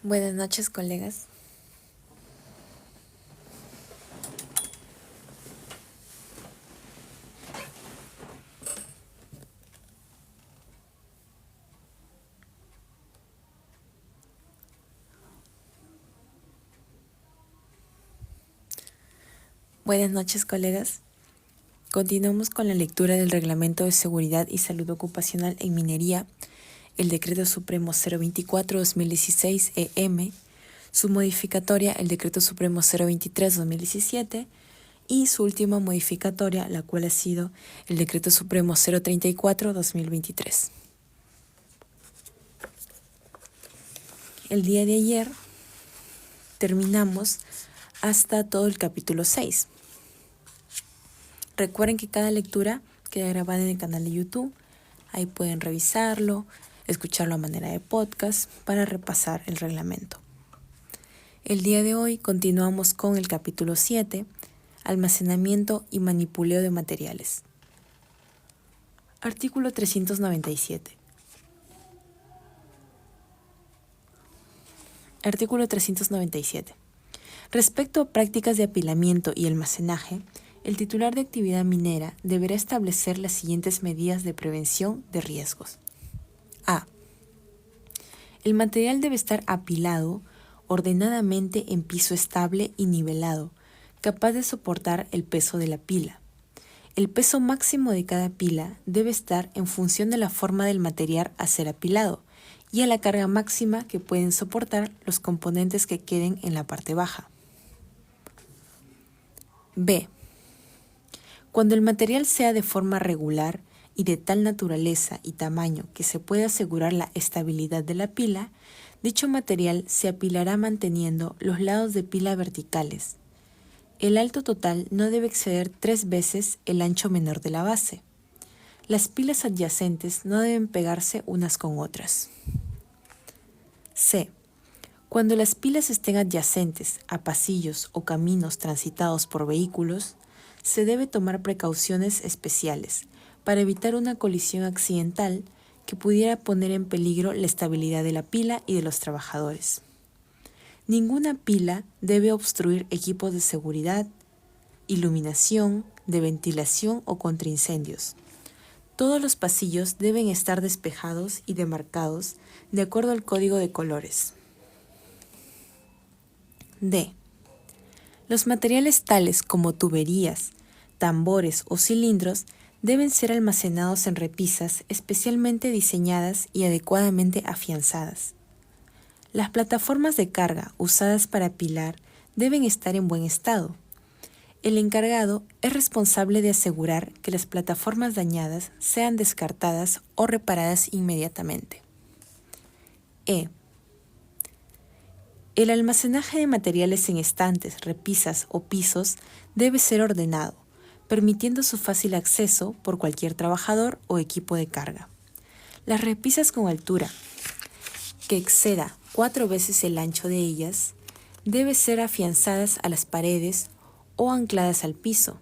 Buenas noches, colegas. Buenas noches, colegas. Continuamos con la lectura del Reglamento de Seguridad y Salud Ocupacional en Minería, el Decreto Supremo 024-2016 su modificatoria, el Decreto Supremo 023-2017, y su última modificatoria, la cual ha sido el Decreto Supremo 034-2023. El día de ayer terminamos hasta todo el capítulo 6. Recuerden que cada lectura queda grabada en el canal de YouTube. Ahí pueden revisarlo, escucharlo a manera de podcast para repasar el reglamento. El día de hoy continuamos con el capítulo 7, almacenamiento y manipuleo de materiales. Artículo 397. Artículo 397. Respecto a prácticas de apilamiento y almacenaje, el titular de actividad minera deberá establecer las siguientes medidas de prevención de riesgos. A. El material debe estar apilado ordenadamente en piso estable y nivelado, capaz de soportar el peso de la pila. El peso máximo de cada pila debe estar en función de la forma del material a ser apilado y a la carga máxima que pueden soportar los componentes que queden en la parte baja. B. Cuando el material sea de forma regular y de tal naturaleza y tamaño que se pueda asegurar la estabilidad de la pila, dicho material se apilará manteniendo los lados de pila verticales. El alto total no debe exceder 3 veces el ancho menor de la base. Las pilas adyacentes no deben pegarse unas con otras. C. Cuando las pilas estén adyacentes a pasillos o caminos transitados por vehículos, se debe tomar precauciones especiales para evitar una colisión accidental que pudiera poner en peligro la estabilidad de la pila y de los trabajadores. Ninguna pila debe obstruir equipos de seguridad, iluminación, de ventilación o contra incendios. Todos los pasillos deben estar despejados y demarcados de acuerdo al código de colores. D. Los materiales tales como tuberías, tambores o cilindros deben ser almacenados en repisas especialmente diseñadas y adecuadamente afianzadas. Las plataformas de carga usadas para apilar deben estar en buen estado. El encargado es responsable de asegurar que las plataformas dañadas sean descartadas o reparadas inmediatamente. E. El almacenaje de materiales en estantes, repisas o pisos debe ser ordenado, permitiendo su fácil acceso por cualquier trabajador o equipo de carga. Las repisas con altura que exceda 4 veces el ancho de ellas deben ser afianzadas a las paredes o ancladas al piso.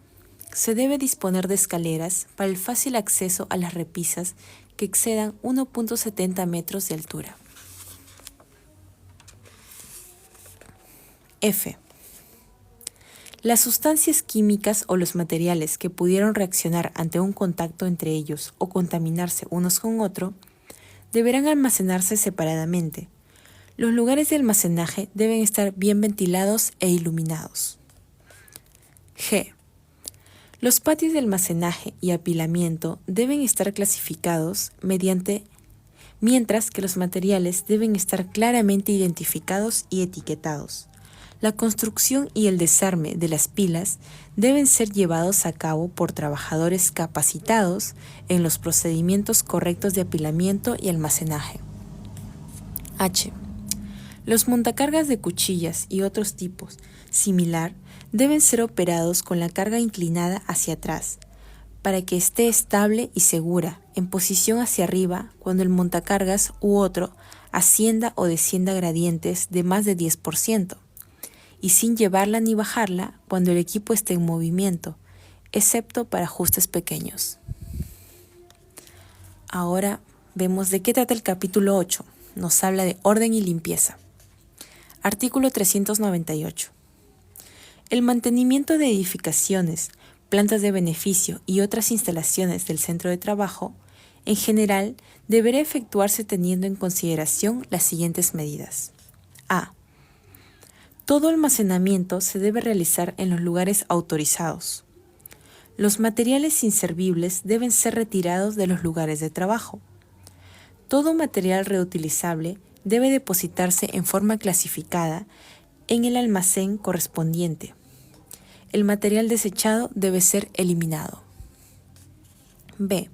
Se debe disponer de escaleras para el fácil acceso a las repisas que excedan 1.70 metros de altura. F. Las sustancias químicas o los materiales que pudieron reaccionar ante un contacto entre ellos o contaminarse unos con otros deberán almacenarse separadamente. Los lugares de almacenaje deben estar bien ventilados e iluminados. G. Los patios de almacenaje y apilamiento deben estar clasificados mientras que los materiales deben estar claramente identificados y etiquetados. La construcción y el desarme de las pilas deben ser llevados a cabo por trabajadores capacitados en los procedimientos correctos de apilamiento y almacenaje. H. Los montacargas de cuchillas y otros tipos similar deben ser operados con la carga inclinada hacia atrás para que esté estable y segura en posición hacia arriba cuando el montacargas u otro ascienda o descienda gradientes de más de 10%. Y sin llevarla ni bajarla cuando el equipo esté en movimiento, excepto para ajustes pequeños. Ahora vemos de qué trata el capítulo 8. Nos habla de orden y limpieza. Artículo 398. El mantenimiento de edificaciones, plantas de beneficio y otras instalaciones del centro de trabajo, en general, deberá efectuarse teniendo en consideración las siguientes medidas. A. Todo almacenamiento se debe realizar en los lugares autorizados. Los materiales inservibles deben ser retirados de los lugares de trabajo. Todo material reutilizable debe depositarse en forma clasificada en el almacén correspondiente. El material desechado debe ser eliminado. B.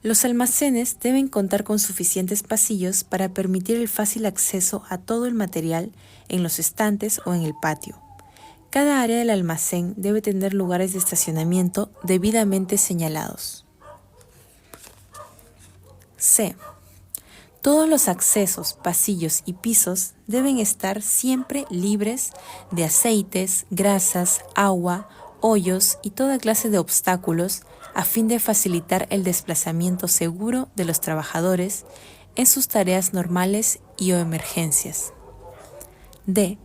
Los almacenes deben contar con suficientes pasillos para permitir el fácil acceso a todo el material en los estantes o en el patio. Cada área del almacén debe tener lugares de estacionamiento debidamente señalados. C. Todos los accesos, pasillos y pisos deben estar siempre libres de aceites, grasas, agua, hoyos y toda clase de obstáculos a fin de facilitar el desplazamiento seguro de los trabajadores en sus tareas normales y o emergencias. D.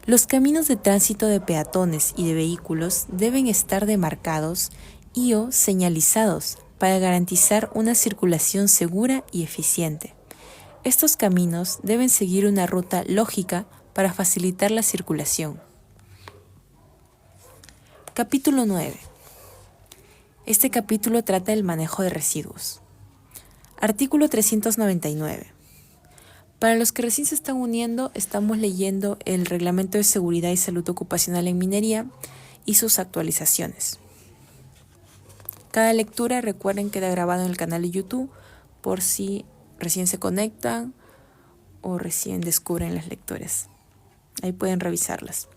Los caminos de tránsito de peatones y de vehículos deben estar demarcados y o señalizados para garantizar una circulación segura y eficiente. Estos caminos deben seguir una ruta lógica para facilitar la circulación. Capítulo 9. Este capítulo trata del manejo de residuos. Artículo 399. Para los que recién se están uniendo, estamos leyendo el Reglamento de Seguridad y Salud Ocupacional en Minería y sus actualizaciones. Cada lectura, recuerden, queda grabado en el canal de YouTube por si recién se conectan o recién descubren las lecturas. Ahí pueden revisarlas.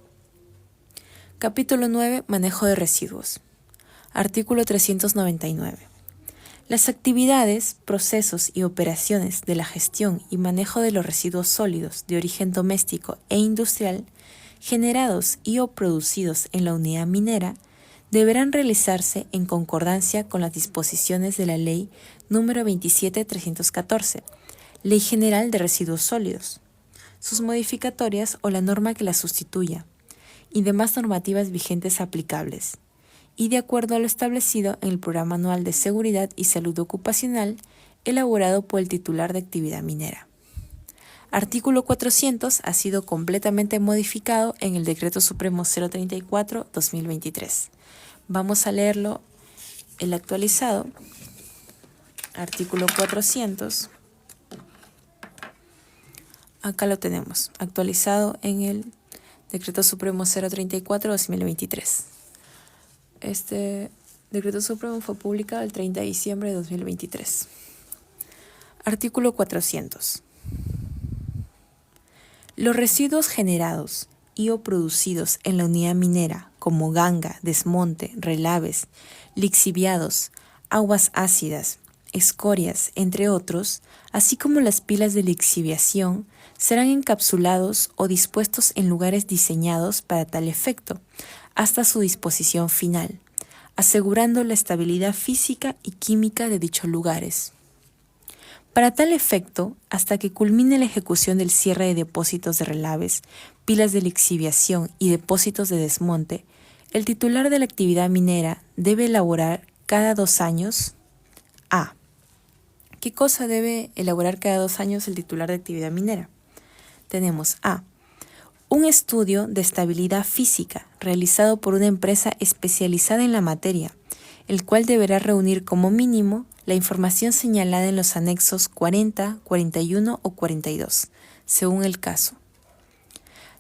Capítulo 9. Manejo de residuos. Artículo 399. Las actividades, procesos y operaciones de la gestión y manejo de los residuos sólidos de origen doméstico e industrial generados y o producidos en la unidad minera deberán realizarse en concordancia con las disposiciones de la Ley número 27.314, Ley General de Residuos Sólidos, sus modificatorias o la norma que la sustituya, y demás normativas vigentes aplicables, y de acuerdo a lo establecido en el Programa Anual de Seguridad y Salud Ocupacional elaborado por el titular de actividad minera. Artículo 400 ha sido completamente modificado en el Decreto Supremo 034/2023. Vamos a leerlo, el actualizado. Artículo 400. Acá lo tenemos, actualizado en el Decreto Supremo 034/2023. Este Decreto Supremo fue publicado el 30 de diciembre de 2023. Artículo 400. Los residuos generados y o producidos en la unidad minera, como ganga, desmonte, relaves, lixiviados, aguas ácidas, escorias, entre otros, así como las pilas de lixiviación, serán encapsulados o dispuestos en lugares diseñados para tal efecto, hasta su disposición final, asegurando la estabilidad física y química de dichos lugares. Para tal efecto, hasta que culmine la ejecución del cierre de depósitos de relaves, pilas de lixiviación y depósitos de desmonte, el titular de la actividad minera debe elaborar cada 2 años A. ¿Qué cosa debe elaborar cada 2 años el titular de actividad minera? Tenemos A. Un estudio de estabilidad física realizado por una empresa especializada en la materia, el cual deberá reunir como mínimo la información señalada en los anexos 40, 41 o 42, según el caso.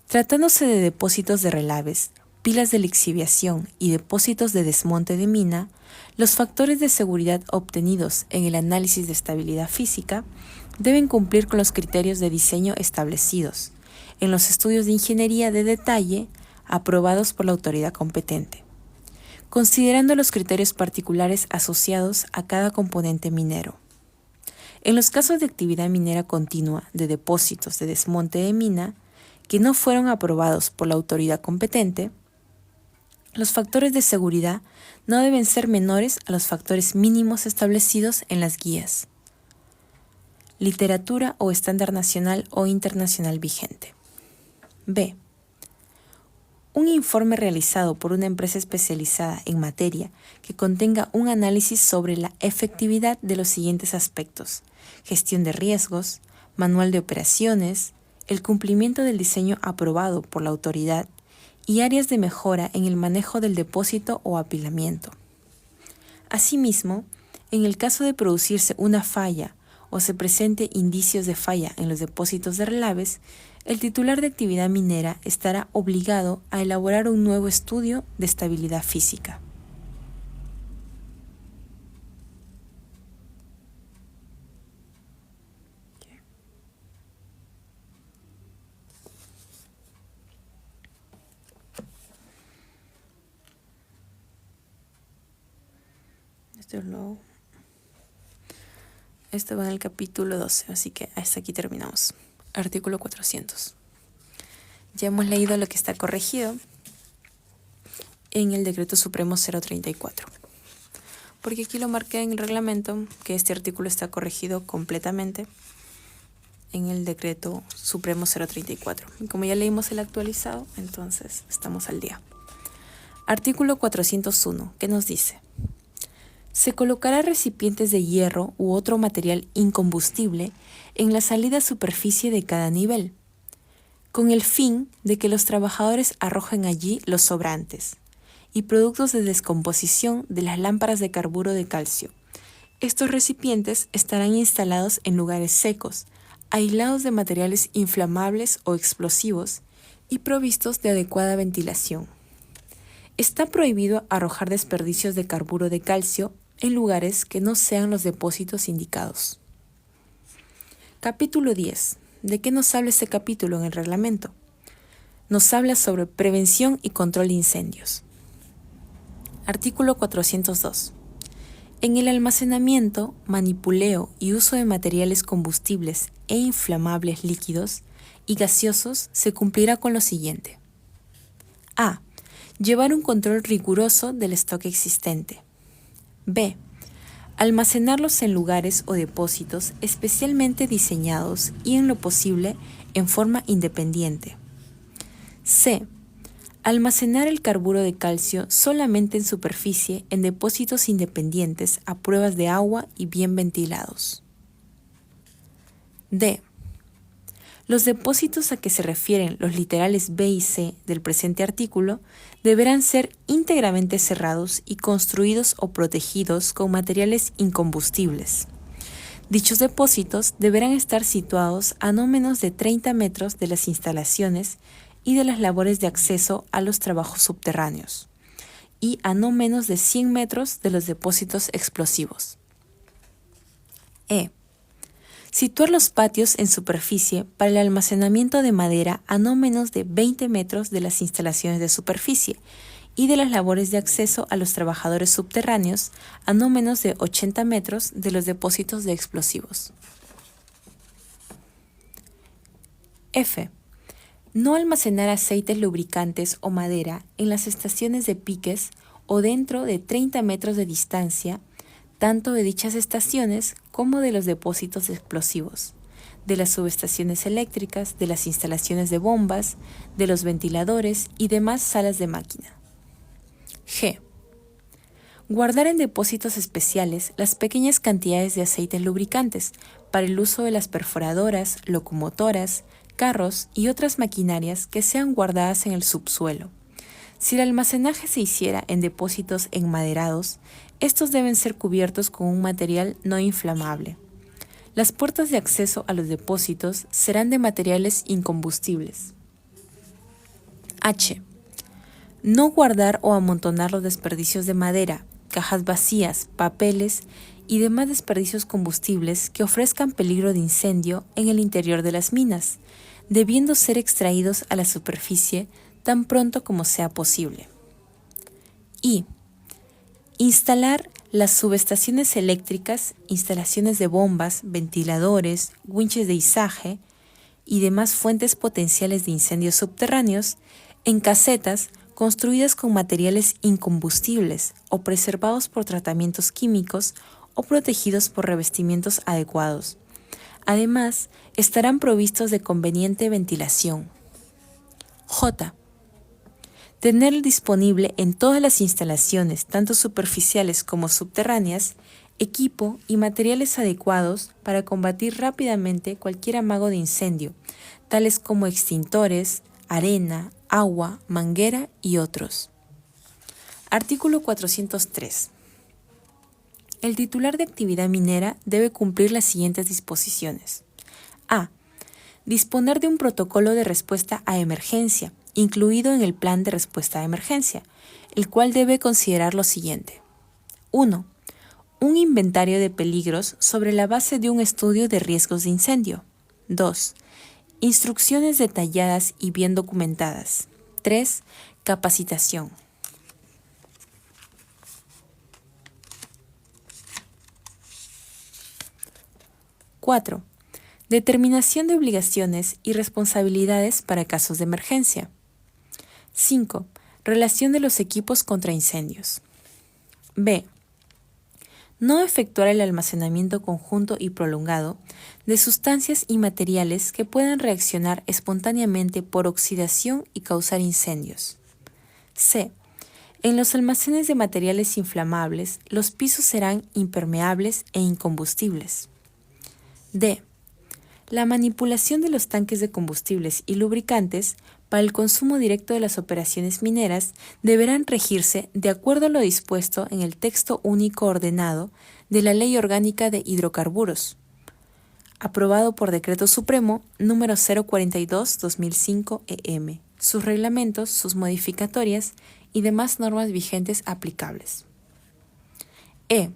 Tratándose de depósitos de relaves, pilas de lixiviación y depósitos de desmonte de mina, los factores de seguridad obtenidos en el análisis de estabilidad física deben cumplir con los criterios de diseño establecidos en los estudios de ingeniería de detalle aprobados por la autoridad competente, considerando los criterios particulares asociados a cada componente minero. En los casos de actividad minera continua de depósitos de desmonte de mina que no fueron aprobados por la autoridad competente, los factores de seguridad no deben ser menores a los factores mínimos establecidos en las guías, literatura o estándar nacional o internacional vigente. B. Un informe realizado por una empresa especializada en materia que contenga un análisis sobre la efectividad de los siguientes aspectos: gestión de riesgos, manual de operaciones, el cumplimiento del diseño aprobado por la autoridad y áreas de mejora en el manejo del depósito o apilamiento. Asimismo, en el caso de producirse una falla o se presente indicios de falla en los depósitos de relaves, el titular de actividad minera estará obligado a elaborar un nuevo estudio de estabilidad física. Esto va en el capítulo 12, así que hasta aquí terminamos. Artículo 400. Ya hemos leído lo que está corregido en el Decreto Supremo 034. Porque aquí lo marqué en el reglamento que este artículo está corregido completamente en el Decreto Supremo 034. Y como ya leímos el actualizado, entonces estamos al día. Artículo 401, ¿qué nos dice? Se colocará recipientes de hierro u otro material incombustible en la salida superficie de cada nivel, con el fin de que los trabajadores arrojen allí los sobrantes y productos de descomposición de las lámparas de carburo de calcio. Estos recipientes estarán instalados en lugares secos, aislados de materiales inflamables o explosivos y provistos de adecuada ventilación. Está prohibido arrojar desperdicios de carburo de calcio en lugares que no sean los depósitos indicados. Capítulo 10. ¿De qué nos habla este capítulo en el reglamento? Nos habla sobre prevención y control de incendios. Artículo 402. En el almacenamiento, manipuleo y uso de materiales combustibles e inflamables líquidos y gaseosos se cumplirá con lo siguiente. A. Llevar un control riguroso del stock existente. B. Almacenarlos en lugares o depósitos especialmente diseñados y, en lo posible, en forma independiente. C. Almacenar el carburo de calcio solamente en superficie en depósitos independientes a pruebas de agua y bien ventilados. D. Los depósitos a que se refieren los literales B y C del presente artículo deberán ser íntegramente cerrados y construidos o protegidos con materiales incombustibles. Dichos depósitos deberán estar situados a no menos de 30 metros de las instalaciones y de las labores de acceso a los trabajos subterráneos, y a no menos de 100 metros de los depósitos explosivos. E. Situar los patios en superficie para el almacenamiento de madera a no menos de 20 metros de las instalaciones de superficie y de las labores de acceso a los trabajadores subterráneos a no menos de 80 metros de los depósitos de explosivos. F. No almacenar aceites lubricantes o madera en las estaciones de piques o dentro de 30 metros de distancia, tanto de dichas estaciones como de los depósitos explosivos, de las subestaciones eléctricas, de las instalaciones de bombas, de los ventiladores y demás salas de máquina. G. Guardar en depósitos especiales las pequeñas cantidades de aceites lubricantes para el uso de las perforadoras, locomotoras, carros y otras maquinarias que sean guardadas en el subsuelo. Si el almacenaje se hiciera en depósitos enmaderados, estos deben ser cubiertos con un material no inflamable. Las puertas de acceso a los depósitos serán de materiales incombustibles. H. No guardar o amontonar los desperdicios de madera, cajas vacías, papeles y demás desperdicios combustibles que ofrezcan peligro de incendio en el interior de las minas, debiendo ser extraídos a la superficie tan pronto como sea posible. Y instalar las subestaciones eléctricas, instalaciones de bombas, ventiladores, winches de izaje y demás fuentes potenciales de incendios subterráneos en casetas construidas con materiales incombustibles o preservados por tratamientos químicos o protegidos por revestimientos adecuados. Además, estarán provistos de conveniente ventilación. J. Tener disponible en todas las instalaciones, tanto superficiales como subterráneas, equipo y materiales adecuados para combatir rápidamente cualquier amago de incendio, tales como extintores, arena, agua, manguera y otros. Artículo 403. El titular de actividad minera debe cumplir las siguientes disposiciones. A. Disponer de un protocolo de respuesta a emergencia, incluido en el plan de respuesta a emergencia, el cual debe considerar lo siguiente. 1. Un inventario de peligros sobre la base de un estudio de riesgos de incendio. 2. Instrucciones detalladas y bien documentadas. 3. Capacitación. Cuatro. Determinación de obligaciones y responsabilidades para casos de emergencia. 5. Relación de los equipos contra incendios. B. No efectuar el almacenamiento conjunto y prolongado de sustancias y materiales que puedan reaccionar espontáneamente por oxidación y causar incendios. C. En los almacenes de materiales inflamables, los pisos serán impermeables e incombustibles. D. La manipulación de los tanques de combustibles y lubricantes para el consumo directo de las operaciones mineras deberán regirse de acuerdo a lo dispuesto en el texto único ordenado de la Ley Orgánica de Hidrocarburos, aprobado por Decreto Supremo número 042/2005 sus reglamentos, sus modificatorias y demás normas vigentes aplicables. E.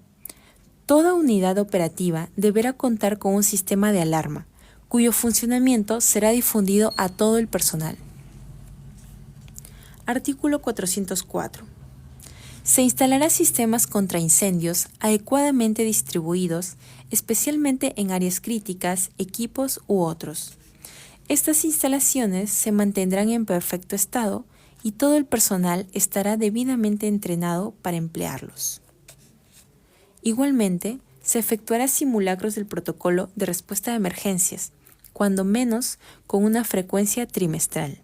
Toda unidad operativa deberá contar con un sistema de alarma, cuyo funcionamiento será difundido a todo el personal. Artículo 404. Se instalará sistemas contra incendios adecuadamente distribuidos, especialmente en áreas críticas, equipos u otros. Estas instalaciones se mantendrán en perfecto estado y todo el personal estará debidamente entrenado para emplearlos. Igualmente, se efectuará simulacros del protocolo de respuesta a emergencias, cuando menos con una frecuencia trimestral.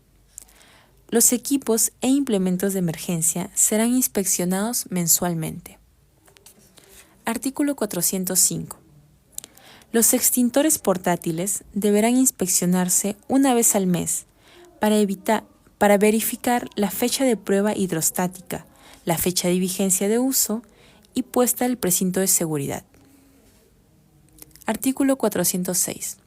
Los equipos e implementos de emergencia serán inspeccionados mensualmente. Artículo 405. Los extintores portátiles deberán inspeccionarse una vez al mes para verificar la fecha de prueba hidrostática, la fecha de vigencia de uso y puesta el precinto de seguridad. Artículo 406.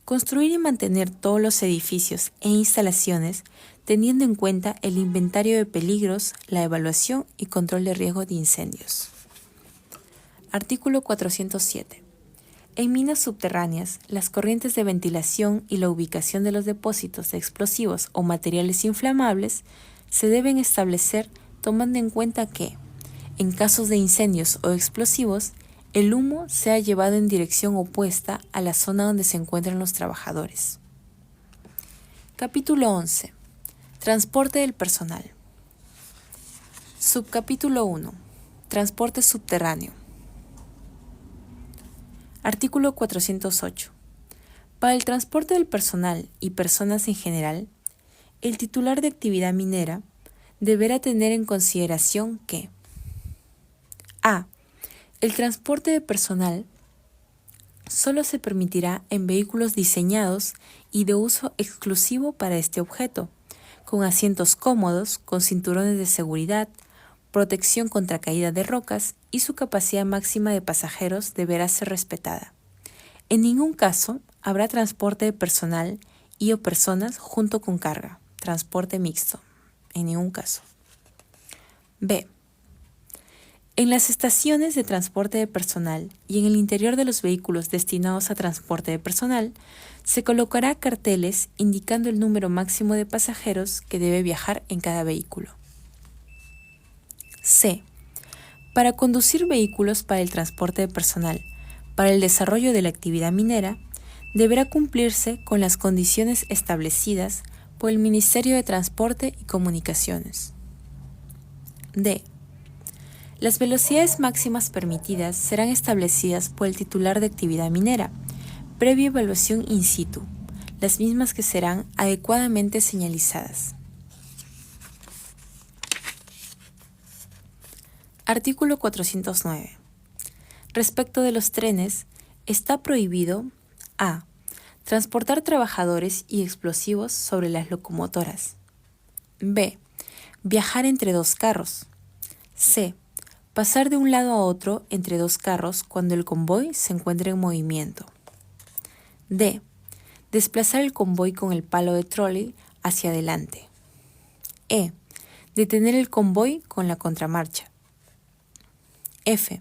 Construir y mantener todos los edificios e instalaciones teniendo en cuenta el inventario de peligros, la evaluación y control de riesgo de incendios. Artículo 407. En minas subterráneas, las corrientes de ventilación y la ubicación de los depósitos de explosivos o materiales inflamables se deben establecer tomando en cuenta que, en casos de incendios o explosivos, el humo sea llevado en dirección opuesta a la zona donde se encuentran los trabajadores. Capítulo 11. Transporte del personal. Subcapítulo 1. Transporte subterráneo. Artículo 408. Para el transporte del personal y personas en general, el titular de actividad minera deberá tener en consideración que a. El transporte de personal solo se permitirá en vehículos diseñados y de uso exclusivo para este objeto, con asientos cómodos, con cinturones de seguridad, protección contra caída de rocas y su capacidad máxima de pasajeros deberá ser respetada. En ningún caso habrá transporte de personal y o personas junto con carga, transporte mixto, en ningún caso. B. En las estaciones de transporte de personal y en el interior de los vehículos destinados a transporte de personal, se colocará carteles indicando el número máximo de pasajeros que debe viajar en cada vehículo. C. Para conducir vehículos para el transporte de personal, para el desarrollo de la actividad minera, deberá cumplirse con las condiciones establecidas por el Ministerio de Transporte y Comunicaciones. D. Las velocidades máximas permitidas serán establecidas por el titular de actividad minera, previa evaluación in situ. las mismas que serán adecuadamente señalizadas. Artículo 409. Respecto de los trenes, está prohibido a. Transportar trabajadores y explosivos sobre las locomotoras. B. Viajar entre dos carros. C. Pasar de un lado a otro entre dos carros cuando el convoy se encuentre en movimiento. D. Desplazar el convoy con el palo de trolley hacia adelante. E. Detener el convoy con la contramarcha. F.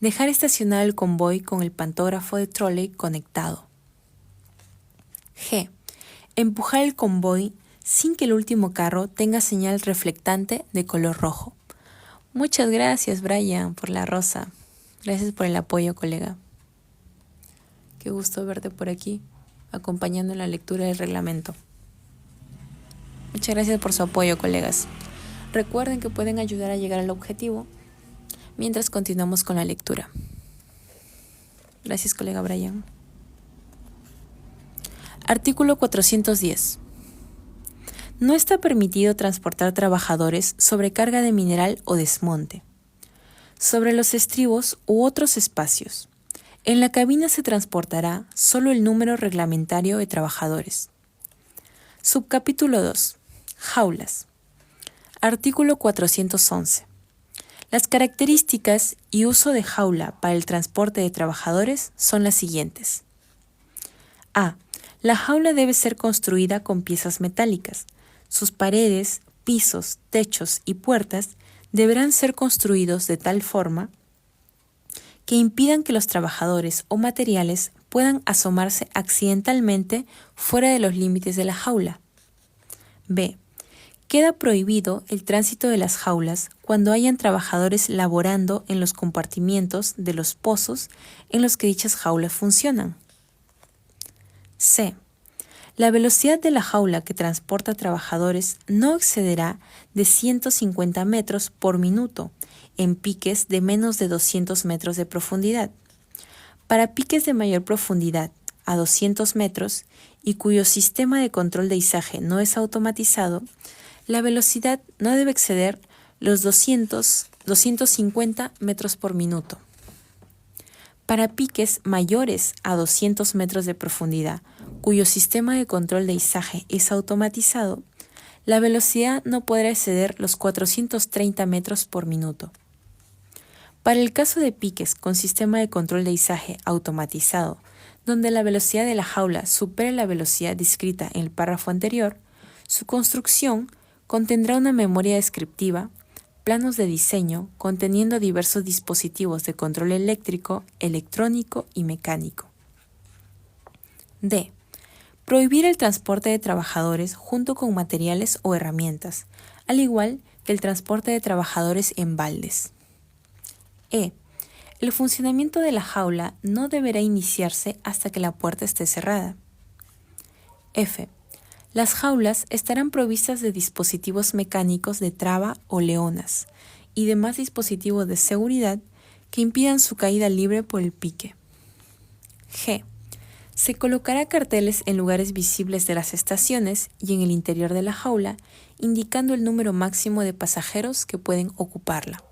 Dejar estacionar el convoy con el pantógrafo de trolley conectado. G. Empujar el convoy sin que el último carro tenga señal reflectante de color rojo. Muchas gracias, Brian, por la rosa. Gracias por el apoyo, colega. Qué gusto verte por aquí, acompañando en la lectura del reglamento. Muchas gracias por su apoyo, colegas. Recuerden que pueden ayudar a llegar al objetivo mientras continuamos con la lectura. Gracias, colega Brian. Artículo 410. No está permitido transportar trabajadores sobre carga de mineral o desmonte, sobre los estribos u otros espacios. En la cabina se transportará solo el número reglamentario de trabajadores. Subcapítulo 2. Jaulas. Artículo 411. Las características y uso de jaula para el transporte de trabajadores son las siguientes. A. La jaula debe ser construida con piezas metálicas. Sus paredes, pisos, techos y puertas deberán ser construidos de tal forma que impidan que los trabajadores o materiales puedan asomarse accidentalmente fuera de los límites de la jaula. B. Queda prohibido el tránsito de las jaulas cuando hayan trabajadores laborando en los compartimientos de los pozos en los que dichas jaulas funcionan. C. La velocidad de la jaula que transporta trabajadores no excederá de 150 metros por minuto en piques de menos de 200 metros de profundidad. Para piques de mayor profundidad, a 200 metros, y cuyo sistema de control de izaje no es automatizado, la velocidad no debe exceder los 250 metros por minuto. Para piques mayores a 200 metros de profundidad, cuyo sistema de control de izaje es automatizado, la velocidad no podrá exceder los 430 metros por minuto. Para el caso de piques con sistema de control de izaje automatizado, donde la velocidad de la jaula supere la velocidad descrita en el párrafo anterior, su construcción contendrá una memoria descriptiva, planos de diseño conteniendo diversos dispositivos de control eléctrico, electrónico y mecánico. D. Prohibir el transporte de trabajadores junto con materiales o herramientas, al igual que el transporte de trabajadores en baldes. E. El funcionamiento de la jaula no deberá iniciarse hasta que la puerta esté cerrada. F. Las jaulas estarán provistas de dispositivos mecánicos de traba o leonas y demás dispositivos de seguridad que impidan su caída libre por el pique. G. Se colocará carteles en lugares visibles de las estaciones y en el interior de la jaula, indicando el número máximo de pasajeros que pueden ocuparla.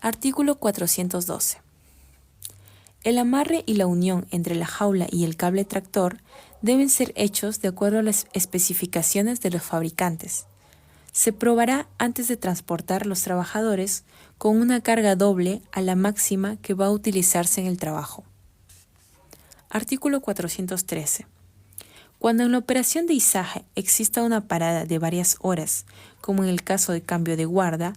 Artículo 412. El amarre y la unión entre la jaula y el cable tractor deben ser hechos de acuerdo a las especificaciones de los fabricantes. Se probará antes de transportar los trabajadores con una carga doble a la máxima que va a utilizarse en el trabajo. Artículo 413. Cuando en la operación de izaje exista una parada de varias horas, como en el caso de cambio de guardia,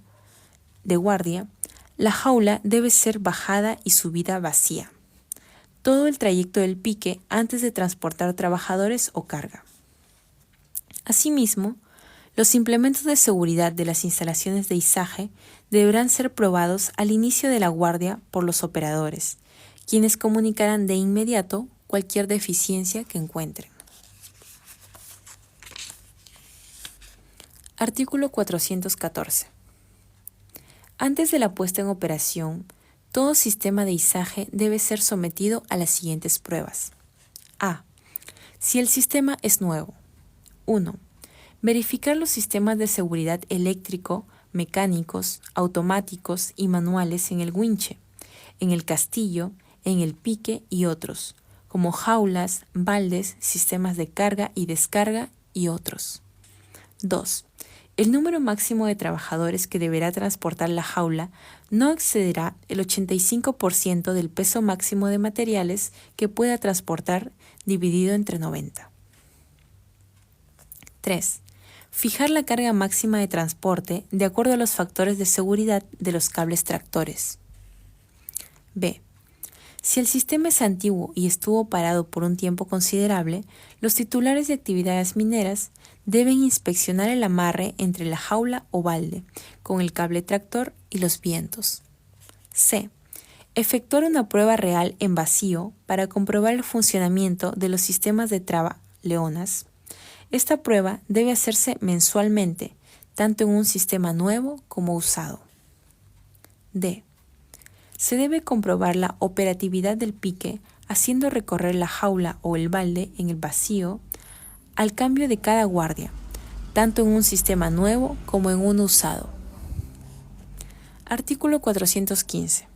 la jaula debe ser bajada y subida vacía todo el trayecto del pique antes de transportar trabajadores o carga. Asimismo, los implementos de seguridad de las instalaciones de izaje deberán ser probados al inicio de la guardia por los operadores, quienes comunicarán de inmediato cualquier deficiencia que encuentren. Artículo 414. Antes de la puesta en operación, todo sistema de izaje debe ser sometido a las siguientes pruebas. A. Si el sistema es nuevo. 1. Verificar los sistemas de seguridad eléctrico, mecánicos, automáticos y manuales en el winche, en el castillo, en el pique y otros, como jaulas, baldes, sistemas de carga y descarga y otros. 2. El número máximo de trabajadores que deberá transportar la jaula no excederá el 85% del peso máximo de materiales que pueda transportar dividido entre 90. 3. Fijar la carga máxima de transporte de acuerdo a los factores de seguridad de los cables tractores. B. Si el sistema es antiguo y estuvo parado por un tiempo considerable, los titulares de actividades mineras deben inspeccionar el amarre entre la jaula o balde, con el cable tractor y los vientos. C. Efectuar una prueba real en vacío para comprobar el funcionamiento de los sistemas de traba leonas. Esta prueba debe hacerse mensualmente, tanto en un sistema nuevo como usado. D. Se debe comprobar la operatividad del pique haciendo recorrer la jaula o el balde en el vacío al cambio de cada guardia, tanto en un sistema nuevo como en uno usado. Artículo 415.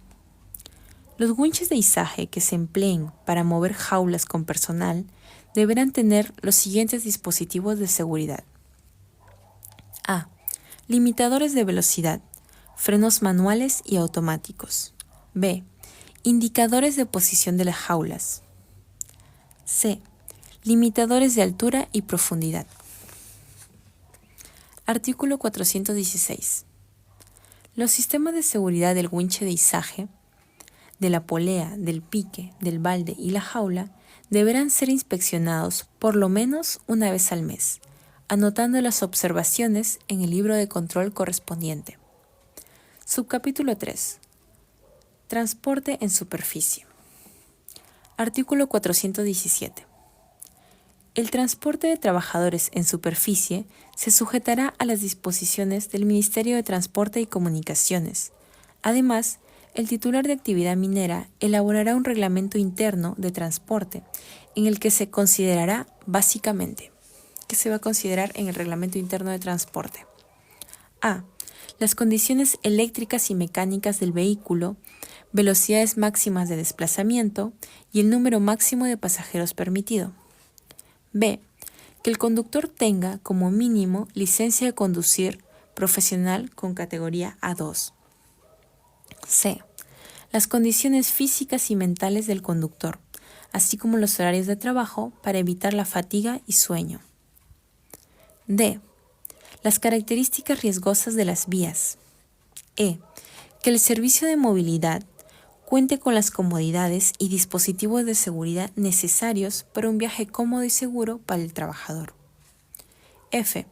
Los winches de izaje que se empleen para mover jaulas con personal deberán tener los siguientes dispositivos de seguridad. A. Limitadores de velocidad, frenos manuales y automáticos. B. Indicadores de posición de las jaulas. C. Limitadores de altura y profundidad. Artículo 416. Los sistemas de seguridad del winche de izaje, de la polea, del pique, del balde y la jaula deberán ser inspeccionados por lo menos una vez al mes, anotando las observaciones en el libro de control correspondiente. Subcapítulo 3. Transporte en superficie. Artículo 417. El transporte de trabajadores en superficie se sujetará a las disposiciones del Ministerio de Transporte y Comunicaciones. Además, el titular de actividad minera elaborará un reglamento interno de transporte en el que se considerará básicamente, ¿qué se va a considerar en el reglamento interno de transporte? A. Las condiciones eléctricas y mecánicas del vehículo, velocidades máximas de desplazamiento y el número máximo de pasajeros permitido. B. Que el conductor tenga como mínimo licencia de conducir profesional con categoría A2. C. Las condiciones físicas y mentales del conductor, así como los horarios de trabajo para evitar la fatiga y sueño. D. Las características riesgosas de las vías. E. Que el servicio de movilidad cuente con las comodidades y dispositivos de seguridad necesarios para un viaje cómodo y seguro para el trabajador. F.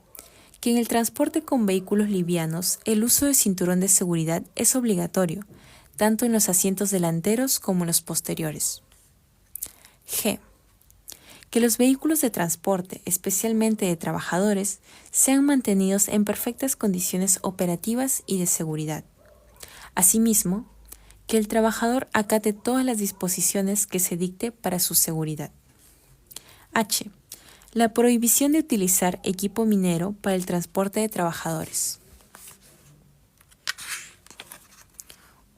Que en el transporte con vehículos livianos el uso de cinturón de seguridad es obligatorio, tanto en los asientos delanteros como en los posteriores. G. Que los vehículos de transporte, especialmente de trabajadores, sean mantenidos en perfectas condiciones operativas y de seguridad. Asimismo, que el trabajador acate todas las disposiciones que se dicte para su seguridad. H. La prohibición de utilizar equipo minero para el transporte de trabajadores.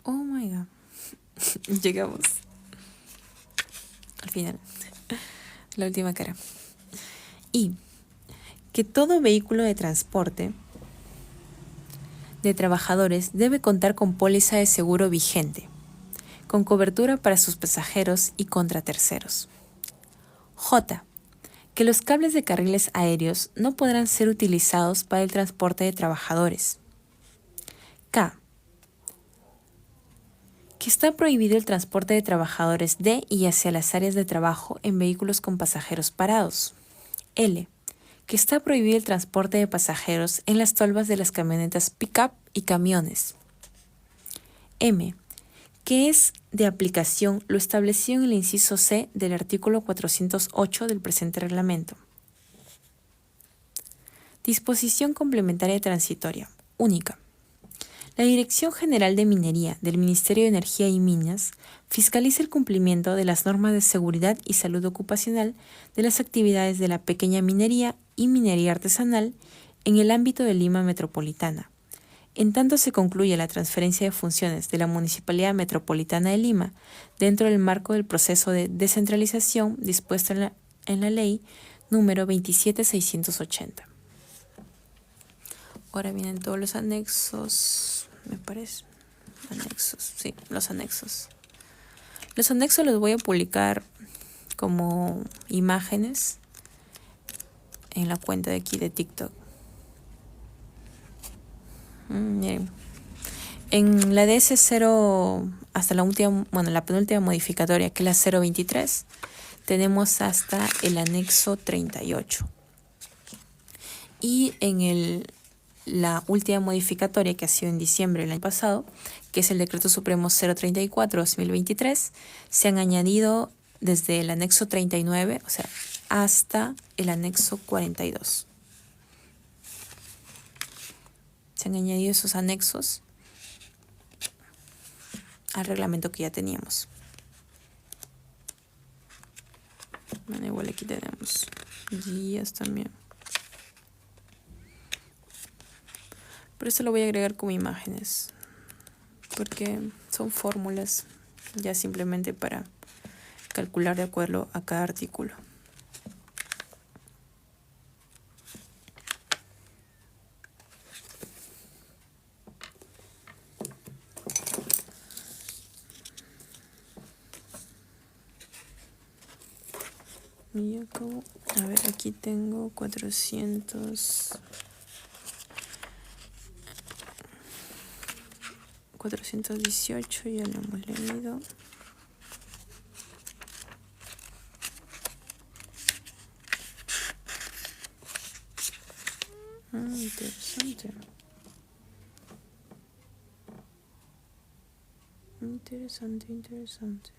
Oh my God. Llegamos al final. La última cara. Y que todo vehículo de transporte de trabajadores debe contar con póliza de seguro vigente, con cobertura para sus pasajeros y contra terceros. J. Que los cables de carriles aéreos no podrán ser utilizados para el transporte de trabajadores. K. Que está prohibido el transporte de trabajadores de y hacia las áreas de trabajo en vehículos con pasajeros parados. L. Que está prohibido el transporte de pasajeros en las tolvas de las camionetas pick-up y camiones. M. Que es de aplicación lo establecido en el inciso C del artículo 408 del presente reglamento. Disposición complementaria transitoria. Única. La Dirección General de Minería del Ministerio de Energía y Minas fiscaliza el cumplimiento de las normas de seguridad y salud ocupacional de las actividades de la pequeña minería y minería artesanal en el ámbito de Lima Metropolitana. En tanto se concluye la transferencia de funciones de la Municipalidad Metropolitana de Lima dentro del marco del proceso de descentralización dispuesto en la Ley número 27680. Ahora vienen todos los anexos, me parece. Anexos, sí, los anexos. Los anexos los voy a publicar como imágenes en la cuenta de aquí de TikTok. Miren. En la DS0 hasta la última, la penúltima modificatoria, que es la 023, tenemos hasta el anexo 38. Y en la última modificatoria, que ha sido en diciembre del año pasado, que es el Decreto Supremo 034-2023, se han añadido desde el anexo 39, o sea, hasta el anexo 42. Se han añadido esos anexos al reglamento que ya teníamos. Bueno, igual aquí tenemos guías también. Pero esto lo voy a agregar como imágenes, porque son fórmulas ya simplemente para calcular de acuerdo a cada artículo. Y acabo, a ver, aquí tengo 418, ya lo hemos leído. Interesante. Interesante.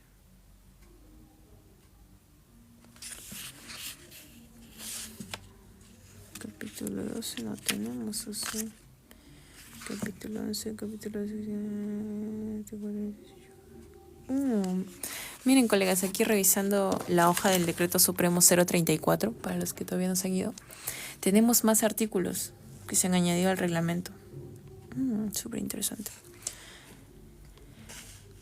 Capítulo 12 no tenemos, o sea. Capítulo 11, capítulo 12. Miren, colegas, aquí revisando la hoja del Decreto Supremo 034, para los que todavía no se han ido, tenemos más artículos que se han añadido al reglamento. Súper interesante.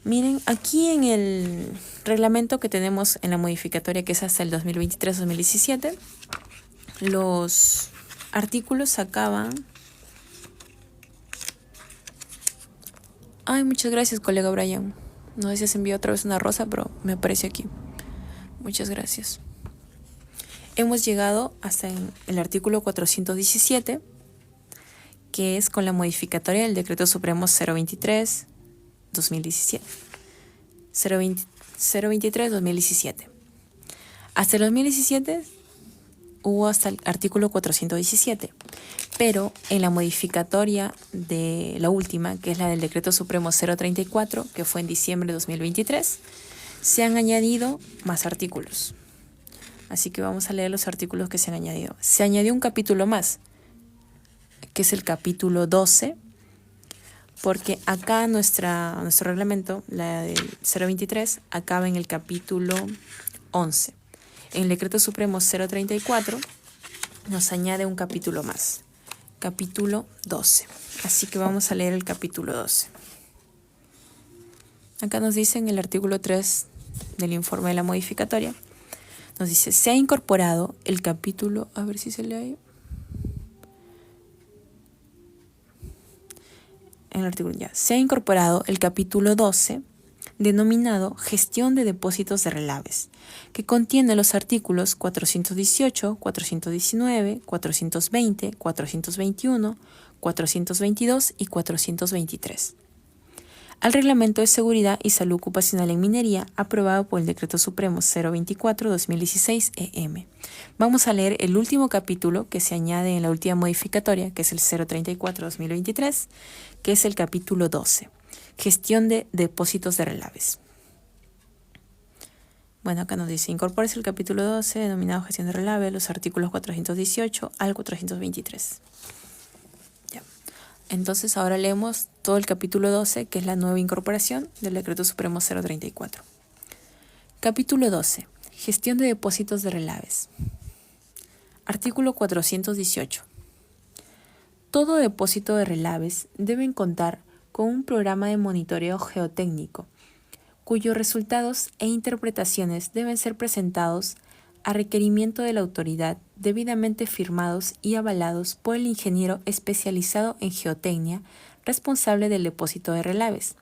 Miren, aquí en el reglamento que tenemos en la modificatoria, que es hasta el 2023-2017, los artículos acaban... Ay, muchas gracias, colega Brian. No sé si se envió otra vez una rosa, pero me apareció aquí. Muchas gracias. Hemos llegado hasta el artículo 417, que es con la modificatoria del Decreto Supremo 023-2017. 023-2017. Hasta el 2017 hubo hasta el artículo 417, pero en la modificatoria de la última, que es la del Decreto Supremo 034, que fue en diciembre de 2023, se han añadido más artículos. Así que vamos a leer los artículos que se han añadido. Se añadió un capítulo más, que es el capítulo 12, porque acá nuestro reglamento, la del 023, acaba en el capítulo 11. En el Decreto Supremo 034 nos añade un capítulo más, capítulo 12. Así que vamos a leer el capítulo 12. Acá nos dice en el artículo 3 del informe de la modificatoria, nos dice, se ha incorporado el capítulo, a ver si se lee ahí. En el artículo ya, se ha incorporado el capítulo 12, denominado Gestión de Depósitos de Relaves, que contiene los artículos 418, 419, 420, 421, 422 y 423. Al Reglamento de Seguridad y Salud Ocupacional en Minería, aprobado por el Decreto Supremo 024-2016-EM. Vamos a leer el último capítulo que se añade en la última modificatoria, que es el 034-2023, que es el capítulo 12. Gestión de depósitos de relaves. Bueno, acá nos dice, incorpórese el capítulo 12, denominado Gestión de Relaves, los artículos 418 al 423. Ya. Entonces ahora leemos todo el capítulo 12, que es la nueva incorporación del Decreto Supremo 034. Capítulo 12. Gestión de depósitos de relaves. Artículo 418. Todo depósito de relaves debe contar con un programa de monitoreo geotécnico, cuyos resultados e interpretaciones deben ser presentados a requerimiento de la autoridad, debidamente firmados y avalados por el ingeniero especializado en geotecnia responsable del depósito de relaves.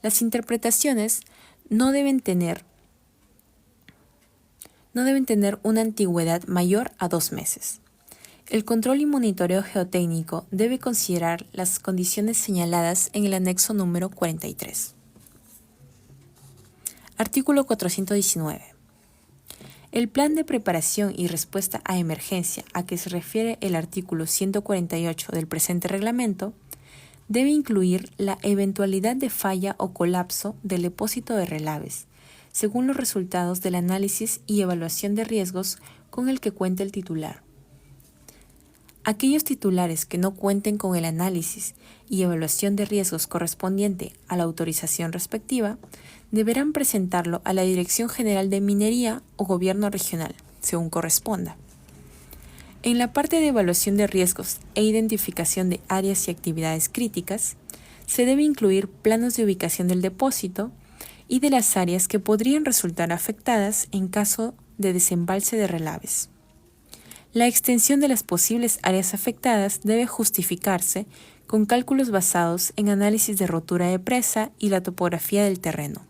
Las interpretaciones no deben tener una antigüedad mayor a 2 meses. El control y monitoreo geotécnico debe considerar las condiciones señaladas en el anexo número 43. Artículo 419. El plan de preparación y respuesta a emergencia a que se refiere el artículo 148 del presente reglamento debe incluir la eventualidad de falla o colapso del depósito de relaves, según los resultados del análisis y evaluación de riesgos con el que cuente el titular. Aquellos titulares que no cuenten con el análisis y evaluación de riesgos correspondiente a la autorización respectiva deberán presentarlo a la Dirección General de Minería o Gobierno Regional, según corresponda. En la parte de evaluación de riesgos e identificación de áreas y actividades críticas, se debe incluir planos de ubicación del depósito y de las áreas que podrían resultar afectadas en caso de desembalse de relaves. La extensión de las posibles áreas afectadas debe justificarse con cálculos basados en análisis de rotura de presa y la topografía del terreno.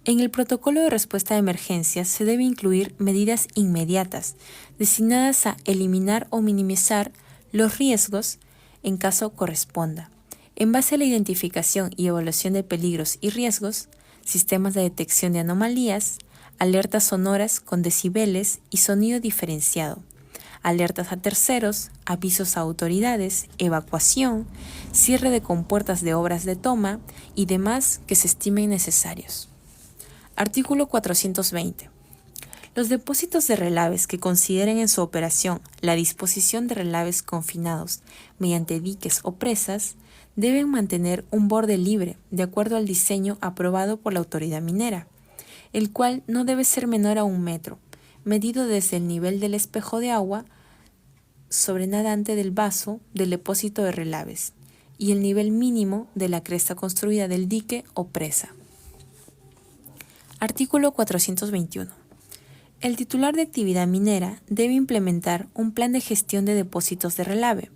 En el protocolo de respuesta a emergencias se debe incluir medidas inmediatas destinadas a eliminar o minimizar los riesgos en caso corresponda, en base a la identificación y evaluación de peligros y riesgos, sistemas de detección de anomalías, alertas sonoras con decibeles y sonido diferenciado, alertas a terceros, avisos a autoridades, evacuación, cierre de compuertas de obras de toma y demás que se estimen necesarios. Artículo 420. Los depósitos de relaves que consideren en su operación la disposición de relaves confinados mediante diques o presas deben mantener un borde libre de acuerdo al diseño aprobado por la autoridad minera, el cual no debe ser menor a 1 metro, medido desde el nivel del espejo de agua sobrenadante del vaso del depósito de relaves y el nivel mínimo de la cresta construida del dique o presa. Artículo 421. El titular de actividad minera debe implementar un plan de gestión de depósitos de relave,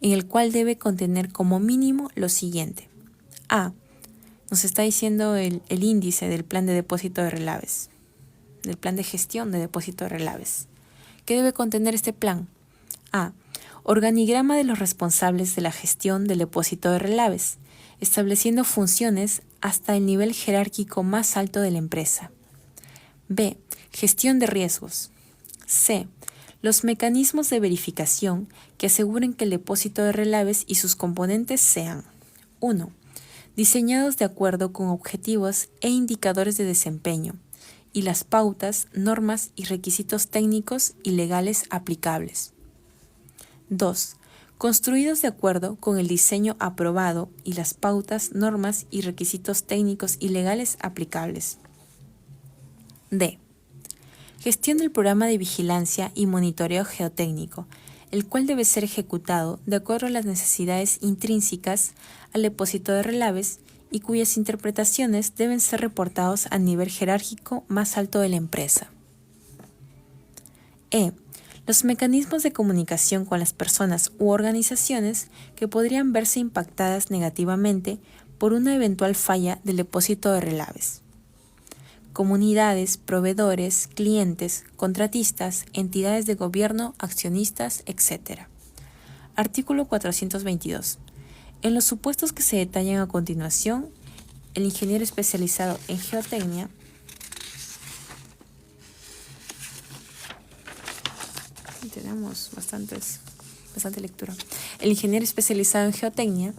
en el cual debe contener como mínimo lo siguiente. A. Nos está diciendo el índice del plan de depósito de relaves, del plan de gestión de depósito de relaves. ¿Qué debe contener este plan? A. Organigrama de los responsables de la gestión del depósito de relaves, estableciendo funciones hasta el nivel jerárquico más alto de la empresa. B. Gestión de riesgos. C. Los mecanismos de verificación que aseguren que el depósito de relaves y sus componentes sean 1. Diseñados de acuerdo con objetivos e indicadores de desempeño y las pautas, normas y requisitos técnicos y legales aplicables. 2. Construidos de acuerdo con el diseño aprobado y las pautas, normas y requisitos técnicos y legales aplicables. D. Gestión del programa de vigilancia y monitoreo geotécnico, el cual debe ser ejecutado de acuerdo a las necesidades intrínsecas al depósito de relaves y cuyas interpretaciones deben ser reportados al nivel jerárquico más alto de la empresa. E. Los mecanismos de comunicación con las personas u organizaciones que podrían verse impactadas negativamente por una eventual falla del depósito de relaves. Comunidades, proveedores, clientes, contratistas, entidades de gobierno, accionistas, etc. Artículo 422. En los supuestos que se detallan a continuación, el ingeniero especializado en geotecnia tenemos bastante lectura. El ingeniero especializado en geotecnia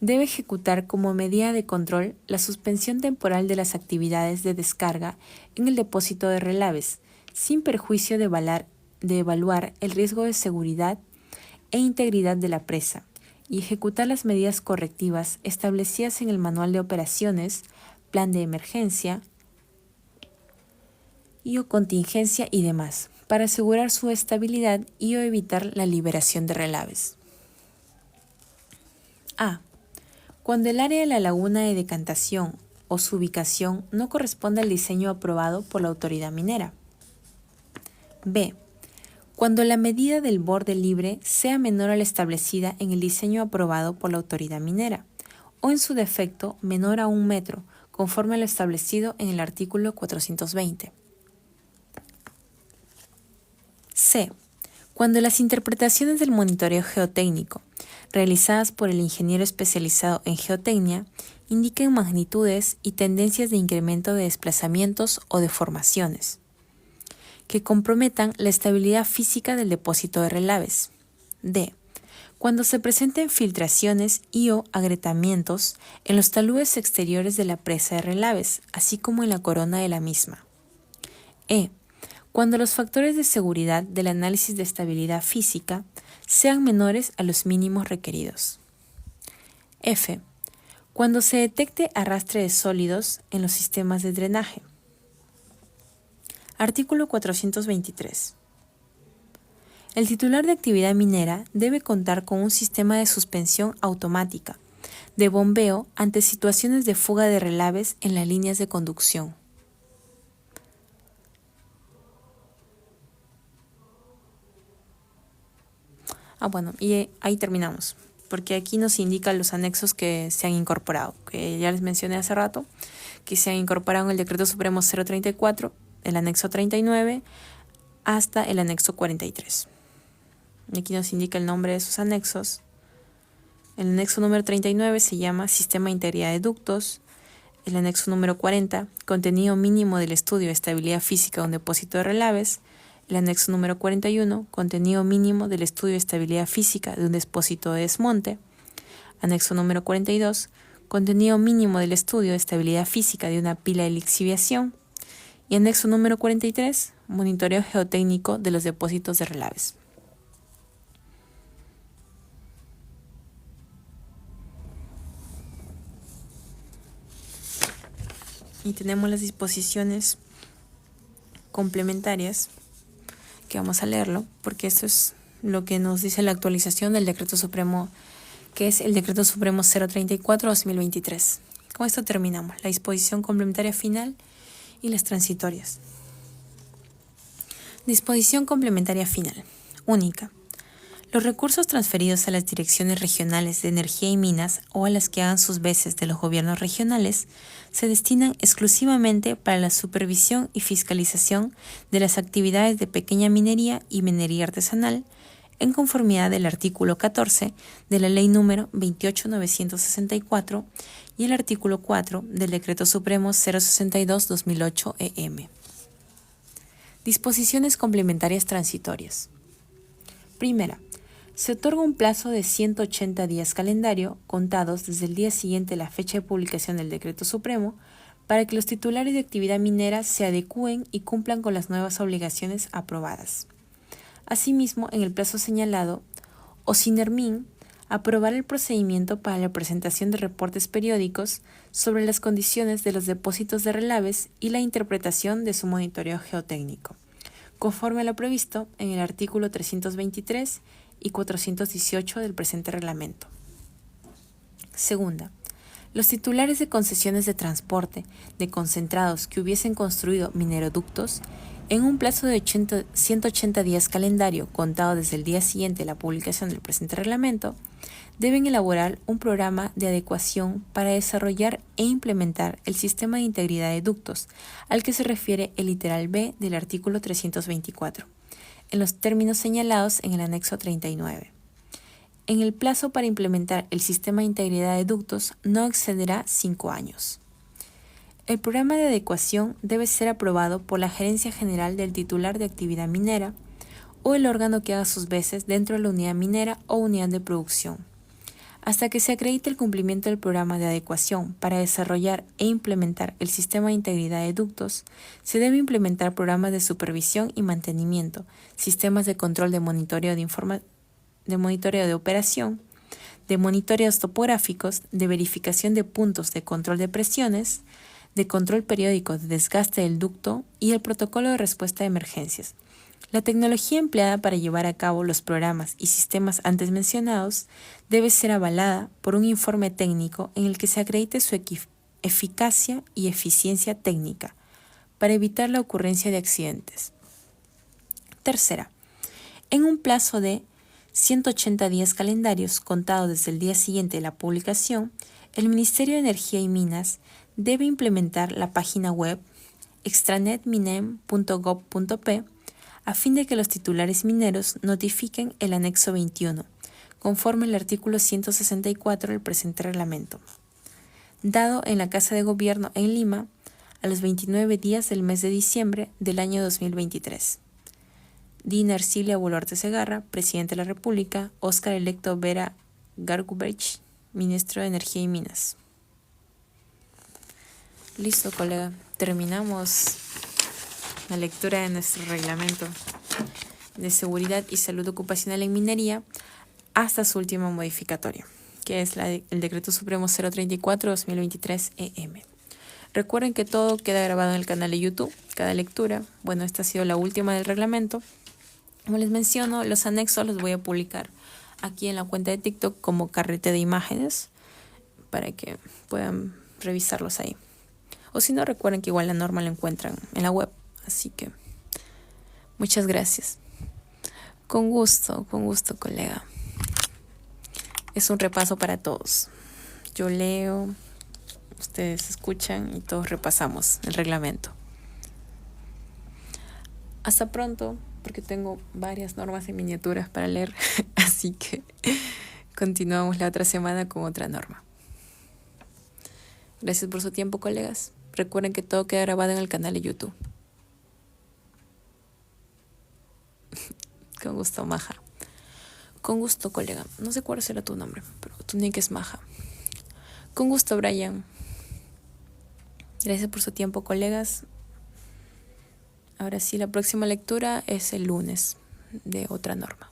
debe ejecutar como medida de control la suspensión temporal de las actividades de descarga en el depósito de relaves, sin perjuicio de evaluar el riesgo de seguridad e integridad de la presa y ejecutar las medidas correctivas establecidas en el Manual de Operaciones, Plan de Emergencia y o contingencia y demás, para asegurar su estabilidad y o evitar la liberación de relaves. A. Cuando el área de la laguna de decantación o su ubicación no corresponde al diseño aprobado por la autoridad minera. B. Cuando la medida del borde libre sea menor a la establecida en el diseño aprobado por la autoridad minera, o en su defecto menor a 1 metro, conforme a lo establecido en el artículo 420. C. Cuando las interpretaciones del monitoreo geotécnico, realizadas por el ingeniero especializado en geotecnia, indiquen magnitudes y tendencias de incremento de desplazamientos o deformaciones que comprometan la estabilidad física del depósito de relaves. D. Cuando se presenten filtraciones y o agrietamientos en los taludes exteriores de la presa de relaves, así como en la corona de la misma. E. Cuando los factores de seguridad del análisis de estabilidad física sean menores a los mínimos requeridos. F. Cuando se detecte arrastre de sólidos en los sistemas de drenaje. Artículo 423. El titular de actividad minera debe contar con un sistema de suspensión automática, de bombeo ante situaciones de fuga de relaves en las líneas de conducción. Y ahí terminamos, porque aquí nos indican los anexos que se han incorporado, que ya les mencioné hace rato, que se han incorporado en el Decreto Supremo 034, el anexo 39, hasta el anexo 43. Y aquí nos indica el nombre de esos anexos. El anexo número 39 se llama Sistema de Integridad de Ductos. El anexo número 40, Contenido mínimo del estudio de estabilidad física de un depósito de relaves. El anexo número 41, Contenido mínimo del estudio de estabilidad física de un depósito de desmonte. Anexo número 42, Contenido mínimo del estudio de estabilidad física de una pila de lixiviación. Y anexo número 43, Monitoreo geotécnico de los depósitos de relaves. Y tenemos las disposiciones complementarias, que vamos a leerlo, porque esto es lo que nos dice la actualización del Decreto Supremo, que es el Decreto Supremo 034-2023. Con esto terminamos la disposición complementaria final y las transitorias. Disposición complementaria final. Única. Los recursos transferidos a las direcciones regionales de energía y minas o a las que hagan sus veces de los gobiernos regionales se destinan exclusivamente para la supervisión y fiscalización de las actividades de pequeña minería y minería artesanal, en conformidad del artículo 14 de la Ley número 28.964 y el artículo 4 del Decreto Supremo 062/2008 Disposiciones complementarias transitorias. Primera. Se otorga un plazo de 180 días calendario, contados desde el día siguiente a la fecha de publicación del Decreto Supremo, para que los titulares de actividad minera se adecúen y cumplan con las nuevas obligaciones aprobadas. Asimismo, en el plazo señalado, OCINERMIN aprobará el procedimiento para la presentación de reportes periódicos sobre las condiciones de los depósitos de relaves y la interpretación de su monitoreo geotécnico, conforme a lo previsto en el artículo 323 y 418 del presente reglamento. Segunda, los titulares de concesiones de transporte de concentrados que hubiesen construido mineroductos en un plazo de 180 días calendario contado desde el día siguiente a la publicación del presente reglamento, deben elaborar un programa de adecuación para desarrollar e implementar el sistema de integridad de ductos al que se refiere el literal B del artículo 324, en los términos señalados en el anexo 39. En el plazo para implementar el sistema de integridad de ductos no excederá 5 años. El programa de adecuación debe ser aprobado por la Gerencia General del titular de actividad minera o el órgano que haga sus veces dentro de la unidad minera o unidad de producción. Hasta que se acredite el cumplimiento del programa de adecuación para desarrollar e implementar el sistema de integridad de ductos, se debe implementar programas de supervisión y mantenimiento, sistemas de control de monitoreo de información de monitoreo de operación, de monitoreos topográficos, de verificación de puntos de control de presiones, de control periódico de desgaste del ducto y el protocolo de respuesta a emergencias. La tecnología empleada para llevar a cabo los programas y sistemas antes mencionados debe ser avalada por un informe técnico en el que se acredite su eficacia y eficiencia técnica para evitar la ocurrencia de accidentes. Tercera, en un plazo de 180 días calendarios contados desde el día siguiente de la publicación, el Ministerio de Energía y Minas debe implementar la página web extranetminem.gov.p a fin de que los titulares mineros notifiquen el anexo 21, conforme al artículo 164 del presente reglamento, dado en la Casa de Gobierno en Lima a los 29 días del mes de diciembre del año 2023. Dina Ercilia Boluarte Segarra, Presidente de la República. Óscar Electo Vera Gargubech, Ministro de Energía y Minas. Listo, colega. Terminamos la lectura de nuestro reglamento de seguridad y salud ocupacional en minería hasta su última modificatoria, que es el Decreto Supremo 034-2023-EM. Recuerden que todo queda grabado en el canal de YouTube, cada lectura. Bueno, esta ha sido la última del reglamento. Como les menciono, los anexos los voy a publicar aquí en la cuenta de TikTok como carrete de imágenes para que puedan revisarlos ahí. O si no, recuerden que igual la norma la encuentran en la web. Así que muchas gracias. Con gusto, colega. Es un repaso para todos. Yo leo, ustedes escuchan y todos repasamos el reglamento. Hasta pronto, porque tengo varias normas en miniaturas para leer, así que continuamos la otra semana con otra norma. Gracias por su tiempo, colegas. Recuerden que todo queda grabado en el canal de YouTube. Con gusto, Maja. Con gusto, colega. No sé cuál será tu nombre, pero tu nick es Maja. Con gusto, Brian. Gracias por su tiempo, colegas. Ahora sí, la próxima lectura es el lunes de otra norma.